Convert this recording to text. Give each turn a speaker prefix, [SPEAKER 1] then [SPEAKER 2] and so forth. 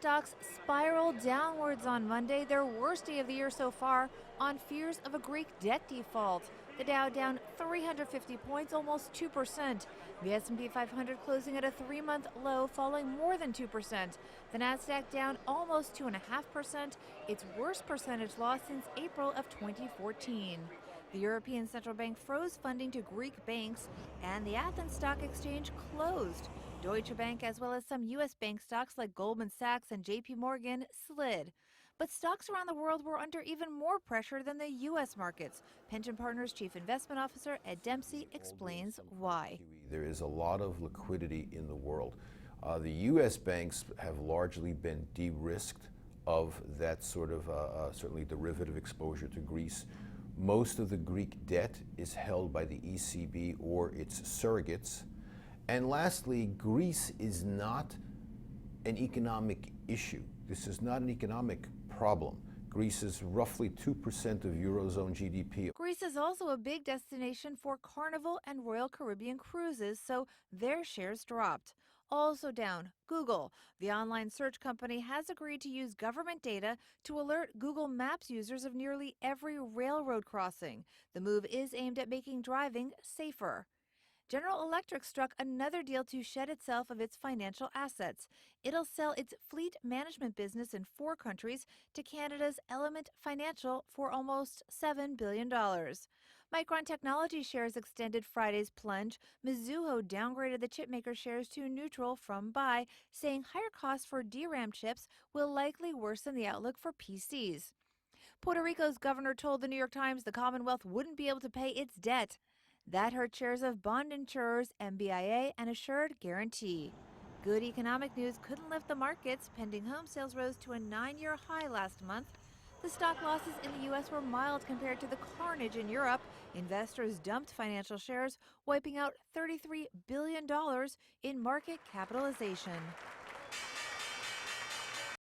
[SPEAKER 1] stocks spiraled downwards on Monday, their worst day of the year so far, on fears of a Greek debt default. The Dow down 350 points, almost 2%. The S&P 500 closing at a three-month low, falling more than 2%. The Nasdaq down almost 2.5%, its worst percentage loss since April of 2014. The European Central Bank froze funding to Greek banks, and the Athens Stock Exchange closed. Deutsche Bank, as well as some U.S. bank stocks like Goldman Sachs and J.P. Morgan, slid. But stocks around the world were under even more pressure than the U.S. markets. Pension Partners Chief Investment Officer Ed Dempsey explains why.
[SPEAKER 2] There is a lot of liquidity in the world. The U.S. banks have largely been de-risked of that sort of certainly derivative exposure to Greece. Most of the Greek debt is held by the ECB or its surrogates. And lastly, Greece is not an economic issue. This is not an economic problem. Greece is roughly 2% of Eurozone GDP.
[SPEAKER 1] Greece is also a big destination for Carnival and Royal Caribbean cruises, so their shares dropped. Also down, Google. The online search company has agreed to use government data to alert Google Maps users of nearly every railroad crossing. The move is aimed at making driving safer. General Electric struck another deal to shed itself of its financial assets. It'll sell its fleet management business in 4 countries to Canada's Element Financial for almost $7 billion. Micron Technology shares extended Friday's plunge. Mizuho downgraded the chipmaker shares to neutral from buy, saying higher costs for DRAM chips will likely worsen the outlook for PCs. Puerto Rico's governor told the New York Times the Commonwealth wouldn't be able to pay its debt. That hurt shares of bond insurers MBIA and Assured Guarantee. Good economic news couldn't lift the markets. Pending home sales rose to a 9-year high last month. The stock losses in the U.S. were mild compared to the carnage in Europe. Investors dumped financial shares, wiping out $33 billion in market capitalization.